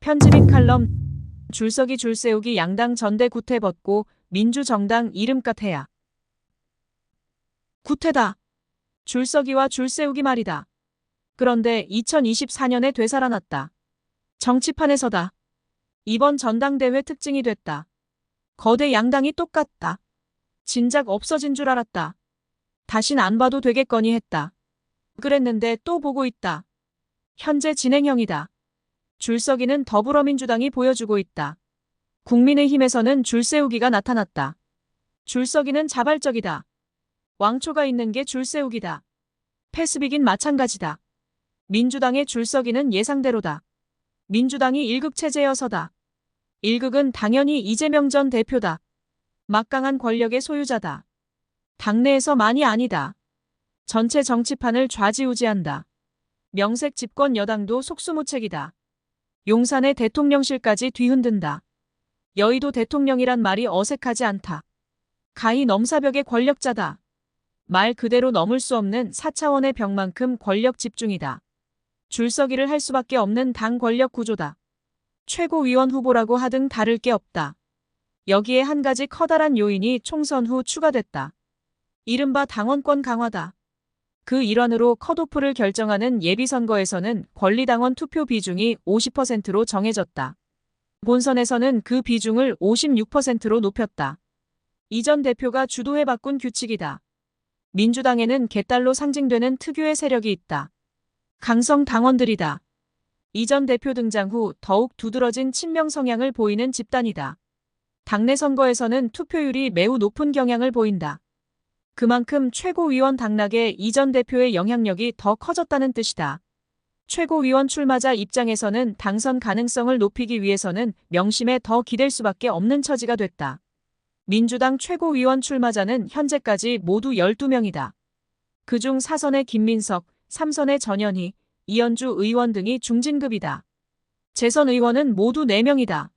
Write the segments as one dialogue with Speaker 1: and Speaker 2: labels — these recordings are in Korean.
Speaker 1: 편집인 칼럼 줄서기 줄세우기 양당 전대 구태 벗고 민주정당 이름값 해야. 구태다. 줄서기와 줄세우기 말이다. 그런데 2024년에 되살아났다. 정치판에서다. 이번 전당대회 특징이 됐다. 거대 양당이 똑같다. 진작 없어진 줄 알았다. 다신 안 봐도 되겠거니 했다. 그랬는데 또 보고 있다. 현재 진행형이다. 줄서기는 더불어민주당이 보여주고 있다. 국민의힘에서는 줄세우기가 나타났다. 줄서기는 자발적이다. 왕초가 있는 게 줄세우기다. 패스빅인 마찬가지다. 민주당의 줄서기는 예상대로다. 민주당이 1극 체제여서다. 1극은 당연히 이재명 전 대표다. 막강한 권력의 소유자다. 당내에서만이 아니다. 전체 정치판을 좌지우지한다. 명색 집권 여당도 속수무책이다. 용산의 대통령실까지 뒤흔든다. 여의도 대통령이란 말이 어색하지 않다. 가히 넘사벽의 권력자다. 말 그대로 넘을 수 없는 4차원의 벽만큼 권력 집중이다. 줄서기를 할 수밖에 없는 당 권력 구조다. 최고위원 후보라고 하등 다를 게 없다. 여기에 한 가지 커다란 요인이 총선 후 추가됐다. 이른바 당원권 강화다. 그 일환으로 컷오프를 결정하는 예비선거에서는 권리당원 투표 비중이 50%로 정해졌다. 본선에서는 그 비중을 56%로 높였다. 이 전 대표가 주도해 바꾼 규칙이다. 민주당에는 개딸로 상징되는 특유의 세력이 있다. 강성 당원들이다. 이 전 대표 등장 후 더욱 두드러진 친명 성향을 보이는 집단이다. 당내 선거에서는 투표율이 매우 높은 경향을 보인다. 그만큼 최고위원 당락에 이 전 대표의 영향력이 더 커졌다는 뜻이다. 최고위원 출마자 입장에서는 당선 가능성을 높이기 위해서는 명심에 더 기댈 수밖에 없는 처지가 됐다. 민주당 최고위원 출마자는 현재까지 모두 12명이다. 그중 4선의 김민석, 3선의 전현희, 이현주 의원 등이 중진급이다. 재선 의원은 모두 4명이다.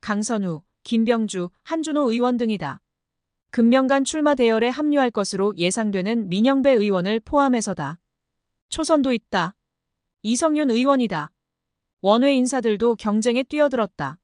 Speaker 1: 강선우, 김병주, 한준호 의원 등이다. 금명간 출마 대열에 합류할 것으로 예상되는 민영배 의원을 포함해서다. 초선도 있다. 이성윤 의원이다. 원외 인사들도 경쟁에 뛰어들었다.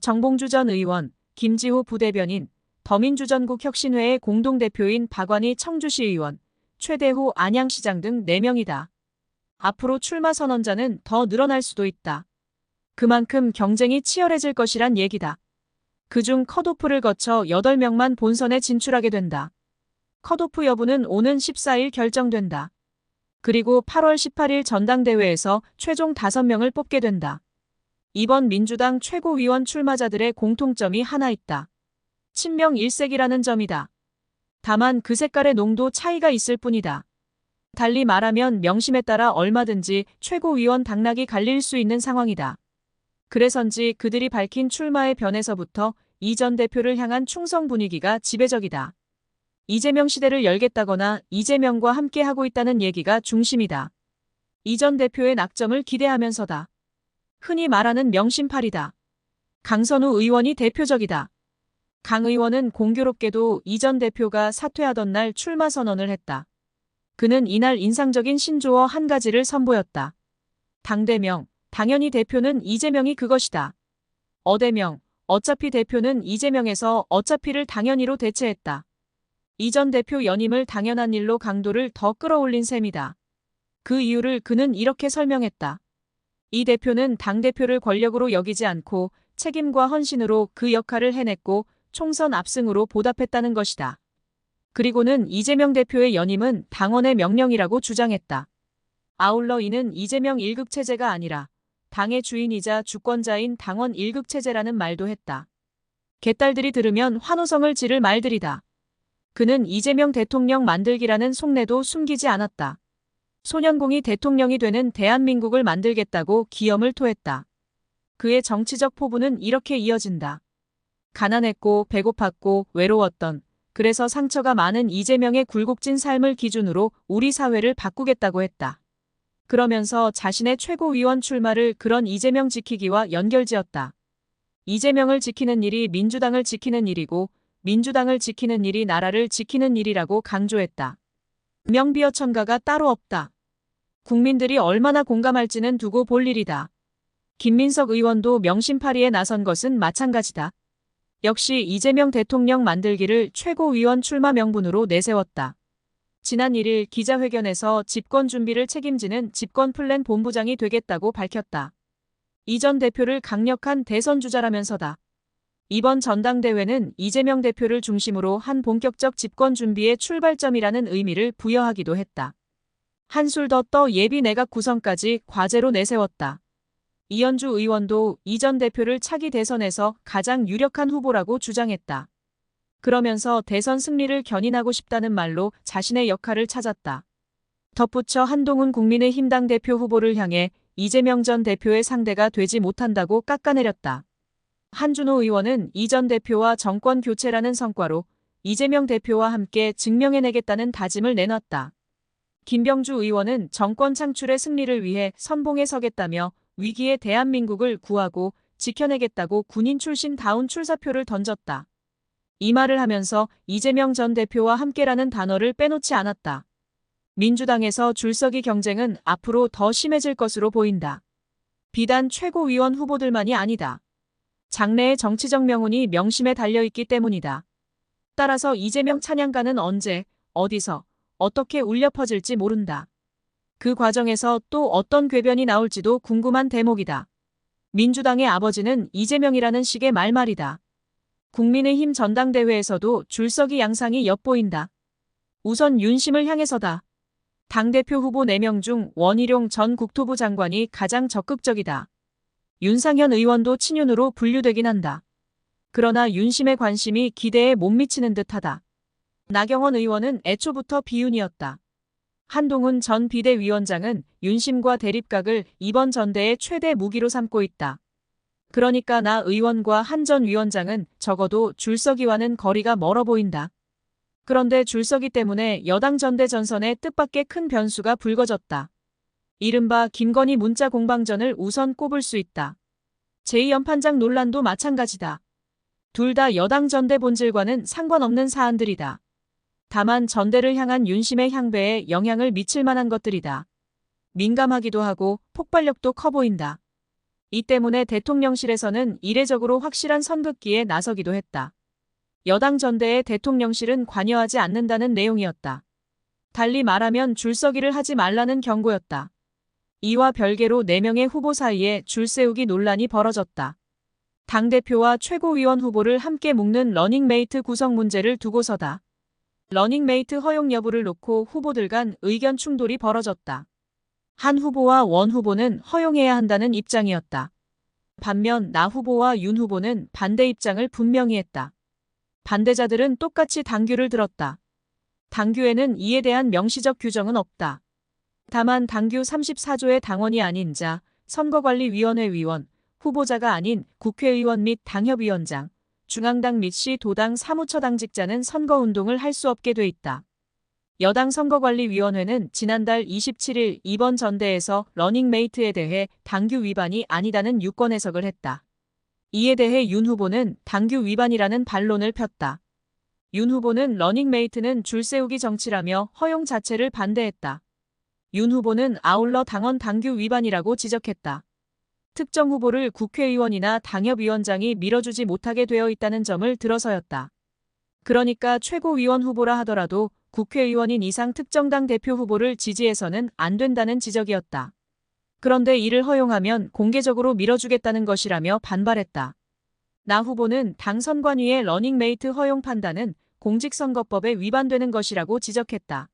Speaker 1: 정봉주 전 의원, 김지호 부대변인, 더민주 전국혁신회의 공동대표인 박완희 청주시 의원, 최대호 안양시장 등 4명이다. 앞으로 출마 선언자는 더 늘어날 수도 있다. 그만큼 경쟁이 치열해질 것이란 얘기다. 그중 컷오프를 거쳐 8명만 본선에 진출하게 된다. 컷오프 여부는 오는 14일 결정된다. 그리고 8월 18일 전당대회에서 최종 5명을 뽑게 된다. 이번 민주당 최고위원 출마자들의 공통점이 하나 있다. 친명 일색이라는 점이다. 다만 그 색깔의 농도 차이가 있을 뿐이다. 달리 말하면 명심에 따라 얼마든지 최고위원 당락이 갈릴 수 있는 상황이다. 그래서인지 그들이 밝힌 출마의 변에서부터 이 전 대표를 향한 충성 분위기가 지배적이다. 이재명 시대를 열겠다거나 이재명과 함께하고 있다는 얘기가 중심이다. 이 전 대표의 낙점을 기대하면서다. 흔히 말하는 명심팔이다. 강선우 의원이 대표적이다. 강 의원은 공교롭게도 이 전 대표가 사퇴하던 날 출마 선언을 했다. 그는 이날 인상적인 신조어 한 가지를 선보였다. 당대명, 당연히 대표는 이재명이 그것이다. 어대명, 어차피 대표는 이재명에서 어차피를 당연히로 대체했다. 이 전 대표 연임을 당연한 일로 강도를 더 끌어올린 셈이다. 그 이유를 그는 이렇게 설명했다. 이 대표는 당대표를 권력으로 여기지 않고 책임과 헌신으로 그 역할을 해냈고 총선 압승으로 보답했다는 것이다. 그리고는 이재명 대표의 연임은 당원의 명령이라고 주장했다. 아울러 이는 이재명 1극 체제가 아니라 당의 주인이자 주권자인 당원 1극 체제라는 말도 했다. 개딸들이 들으면 환호성을 지를 말들이다. 그는 이재명 대통령 만들기라는 속내도 숨기지 않았다. 소년공이 대통령이 되는 대한민국을 만들겠다고 기염을 토했다. 그의 정치적 포부는 이렇게 이어진다. 가난했고 배고팠고 외로웠던, 그래서 상처가 많은 이재명의 굴곡진 삶을 기준으로 우리 사회를 바꾸겠다고 했다. 그러면서 자신의 최고위원 출마를 그런 이재명 지키기와 연결지었다. 이재명을 지키는 일이 민주당을 지키는 일이고 민주당을 지키는 일이 나라를 지키는 일이라고 강조했다. 명비어천가가 따로 없다. 국민들이 얼마나 공감할지는 두고 볼 일이다. 김민석 의원도 명심파리에 나선 것은 마찬가지다. 역시 이재명 대통령 만들기를 최고위원 출마 명분으로 내세웠다. 지난 1일 기자회견에서 집권 준비를 책임지는 집권플랜 본부장이 되겠다고 밝혔다. 이 전 대표를 강력한 대선 주자라면서다. 이번 전당대회는 이재명 대표를 중심으로 한 본격적 집권 준비의 출발점이라는 의미를 부여하기도 했다. 한술 더 떠 예비 내각 구성까지 과제로 내세웠다. 이현주 의원도 이 전 대표를 차기 대선에서 가장 유력한 후보라고 주장했다. 그러면서 대선 승리를 견인하고 싶다는 말로 자신의 역할을 찾았다. 덧붙여 한동훈 국민의힘 당대표 후보를 향해 이재명 전 대표의 상대가 되지 못한다고 깎아내렸다. 한준호 의원은 이 전 대표와 정권 교체라는 성과로 이재명 대표와 함께 증명해내겠다는 다짐을 내놨다. 김병주 의원은 정권 창출의 승리를 위해 선봉에 서겠다며 위기의 대한민국을 구하고 지켜내겠다고 군인 출신다운 출사표를 던졌다. 이 말을 하면서 이재명 전 대표와 함께라는 단어를 빼놓지 않았다. 민주당에서 줄서기 경쟁은 앞으로 더 심해질 것으로 보인다. 비단 최고위원 후보들만이 아니다. 장래의 정치적 명운이 명심에 달려있기 때문이다. 따라서 이재명 찬양가는 언제, 어디서, 어떻게 울려 퍼질지 모른다. 그 과정에서 또 어떤 궤변이 나올지도 궁금한 대목이다. 민주당의 아버지는 이재명이라는 식의 말말이다. 국민의힘 전당대회에서도 줄서기 양상이 엿보인다. 우선 윤심을 향해서다. 당대표 후보 4명 중 원희룡 전 국토부 장관이 가장 적극적이다. 윤상현 의원도 친윤으로 분류되긴 한다. 그러나 윤심의 관심이 기대에 못 미치는 듯하다. 나경원 의원은 애초부터 비윤이었다. 한동훈 전 비대위원장은 윤심과 대립각을 이번 전대의 최대 무기로 삼고 있다. 그러니까 나 의원과 한 전 위원장은 적어도 줄서기와는 거리가 멀어 보인다. 그런데 줄서기 때문에 여당 전대 전선에 뜻밖의 큰 변수가 불거졌다. 이른바 김건희 문자 공방전을 우선 꼽을 수 있다. 제2연판장 논란도 마찬가지다. 둘 다 여당 전대 본질과는 상관없는 사안들이다. 다만 전대를 향한 윤심의 향배에 영향을 미칠 만한 것들이다. 민감하기도 하고 폭발력도 커 보인다. 이 때문에 대통령실에서는 이례적으로 확실한 선긋기에 나서기도 했다. 여당 전대에 대통령실은 관여하지 않는다는 내용이었다. 달리 말하면 줄서기를 하지 말라는 경고였다. 이와 별개로 4명의 후보 사이에 줄세우기 논란이 벌어졌다. 당대표와 최고위원 후보를 함께 묶는 러닝메이트 구성 문제를 두고서다. 러닝메이트 허용 여부를 놓고 후보들 간 의견 충돌이 벌어졌다. 한 후보와 원 후보는 허용해야 한다는 입장이었다. 반면 나 후보와 윤 후보는 반대 입장을 분명히 했다. 반대자들은 똑같이 당규를 들었다. 당규에는 이에 대한 명시적 규정은 없다. 다만 당규 34조의 당원이 아닌 자, 선거관리위원회 위원, 후보자가 아닌 국회의원 및 당협위원장, 중앙당 및 시도당 사무처 당직자는 선거운동을 할 수 없게 돼 있다. 여당 선거관리위원회는 지난달 27일 이번 전대에서 러닝메이트에 대해 당규 위반이 아니다는 유권 해석을 했다. 이에 대해 윤 후보는 당규 위반이라는 반론을 폈다. 윤 후보는 러닝메이트는 줄세우기 정치라며 허용 자체를 반대했다. 윤 후보는 아울러 당원 당규 위반이라고 지적했다. 특정 후보를 국회의원이나 당협위원장이 밀어주지 못하게 되어 있다는 점을 들어서였다. 그러니까 최고위원 후보라 하더라도 국회의원인 이상 특정당 대표 후보를 지지해서는 안 된다는 지적이었다. 그런데 이를 허용하면 공개적으로 밀어주겠다는 것이라며 반발했다. 나 후보는 당 선관위의 러닝메이트 허용 판단은 공직선거법에 위반되는 것이라고 지적했다.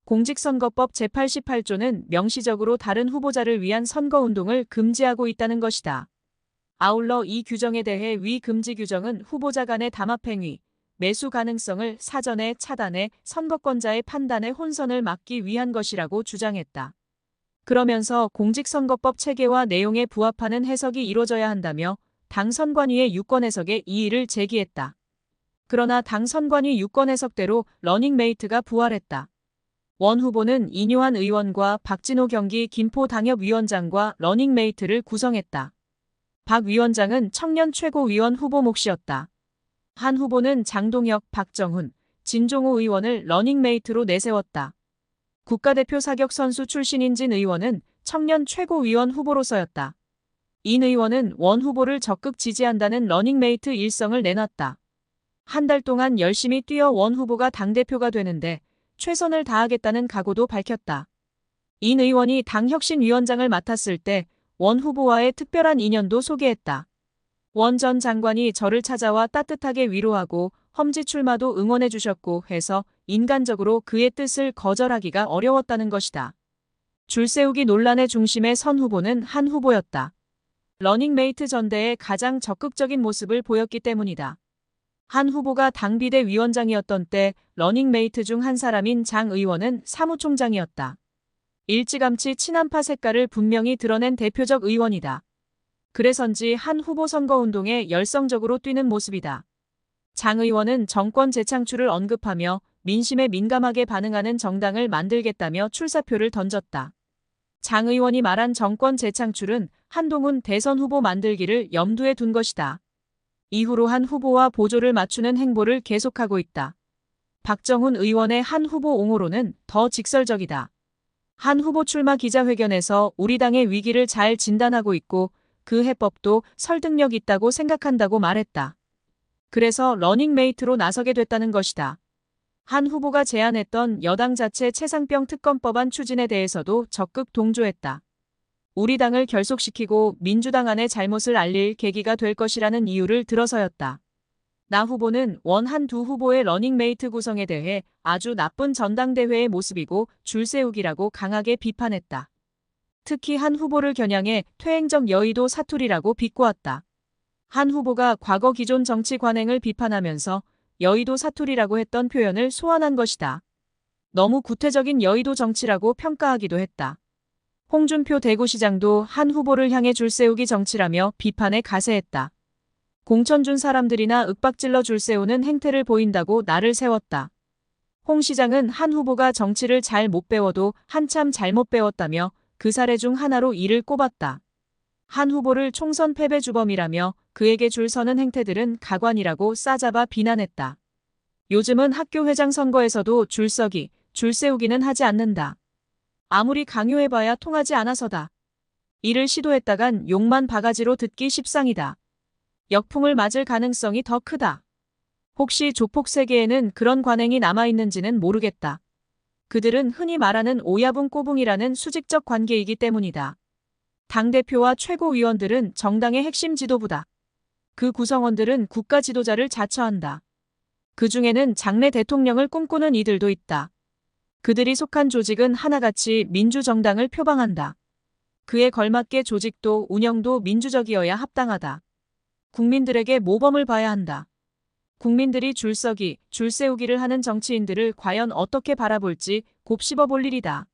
Speaker 1: 공직선거법 제88조는 명시적으로 다른 후보자를 위한 선거운동을 금지하고 있다는 것이다. 아울러 이 규정에 대해 위 금지 규정은 후보자 간의 담합행위, 매수 가능성을 사전에 차단해 선거권자의 판단에 혼선을 막기 위한 것이라고 주장했다. 그러면서 공직선거법 체계와 내용에 부합하는 해석이 이루어져야 한다며 당 선관위의 유권 해석에 이의를 제기했다. 그러나 당 선관위 유권 해석대로 러닝메이트가 부활했다. 원 후보는 이뇨한 의원과 박진호 경기 김포당협위원장과 러닝메이트를 구성했다. 박 위원장은 청년 최고위원 후보 몫이었다. 한 후보는 장동혁, 박정훈, 진종호 의원을 러닝메이트로 내세웠다. 국가대표 사격 선수 출신인 진 의원은 청년 최고위원 후보로서였다. 인 의원은 원 후보를 적극 지지한다는 러닝메이트 일성을 내놨다. 한 달 동안 열심히 뛰어 원 후보가 당대표가 되는데 최선을 다하겠다는 각오도 밝혔다. 인 의원이 당혁신위원장을 맡았을 때 원 후보와의 특별한 인연도 소개했다. 원 전 장관이 저를 찾아와 따뜻하게 위로하고 험지 출마도 응원해 주셨고 해서 인간적으로 그의 뜻을 거절하기가 어려웠다는 것이다. 줄세우기 논란의 중심에 선 후보는 한 후보였다. 러닝메이트 전대에 가장 적극적인 모습을 보였기 때문이다. 한 후보가 당비대위원장이었던 때 러닝메이트 중 한 사람인 장 의원은 사무총장이었다. 일찌감치 친한파 색깔을 분명히 드러낸 대표적 의원이다. 그래서인지 한 후보 선거운동에 열성적으로 뛰는 모습이다. 장 의원은 정권 재창출을 언급하며 민심에 민감하게 반응하는 정당을 만들겠다며 출사표를 던졌다. 장 의원이 말한 정권 재창출은 한동훈 대선 후보 만들기를 염두에 둔 것이다. 이후로 한 후보와 보조를 맞추는 행보를 계속하고 있다. 박정훈 의원의 한 후보 옹호로는 더 직설적이다. 한 후보 출마 기자회견에서 우리 당의 위기를 잘 진단하고 있고 그 해법도 설득력 있다고 생각한다고 말했다. 그래서 러닝메이트로 나서게 됐다는 것이다. 한 후보가 제안했던 여당 자체 최상병 특검법안 추진에 대해서도 적극 동조했다. 우리 당을 결속시키고 민주당 안의 잘못을 알릴 계기가 될 것이라는 이유를 들어서였다. 나 후보는 원 한 두 후보의 러닝메이트 구성에 대해 아주 나쁜 전당대회의 모습이고 줄세우기라고 강하게 비판했다. 특히 한 후보를 겨냥해 퇴행적 여의도 사투리라고 비꼬았다. 한 후보가 과거 기존 정치 관행을 비판하면서 여의도 사투리라고 했던 표현을 소환한 것이다. 너무 구태적인 여의도 정치라고 평가하기도 했다. 홍준표 대구시장도 한 후보를 향해 줄세우기 정치라며 비판에 가세했다. 공천 준 사람들이나 윽박질러 줄세우는 행태를 보인다고 날을 세웠다. 홍 시장은 한 후보가 정치를 잘 못 배워도 한참 잘못 배웠다며 그 사례 중 하나로 이를 꼽았다. 한 후보를 총선 패배 주범이라며 그에게 줄 서는 행태들은 가관이라고 싸잡아 비난했다. 요즘은 학교 회장 선거에서도 줄서기, 줄세우기는 하지 않는다. 아무리 강요해봐야 통하지 않아서다. 이를 시도했다간 욕만 바가지로 듣기 십상이다. 역풍을 맞을 가능성이 더 크다. 혹시 조폭 세계에는 그런 관행이 남아있는지는 모르겠다. 그들은 흔히 말하는 오야분 꼬붕이라는 수직적 관계이기 때문이다. 당대표와 최고위원들은 정당의 핵심 지도부다. 그 구성원들은 국가 지도자를 자처한다. 그 중에는 장래 대통령을 꿈꾸는 이들도 있다. 그들이 속한 조직은 하나같이 민주정당을 표방한다. 그에 걸맞게 조직도 운영도 민주적이어야 합당하다. 국민들에게 모범을 봐야 한다. 국민들이 줄서기, 줄세우기를 하는 정치인들을 과연 어떻게 바라볼지 곱씹어 볼 일이다.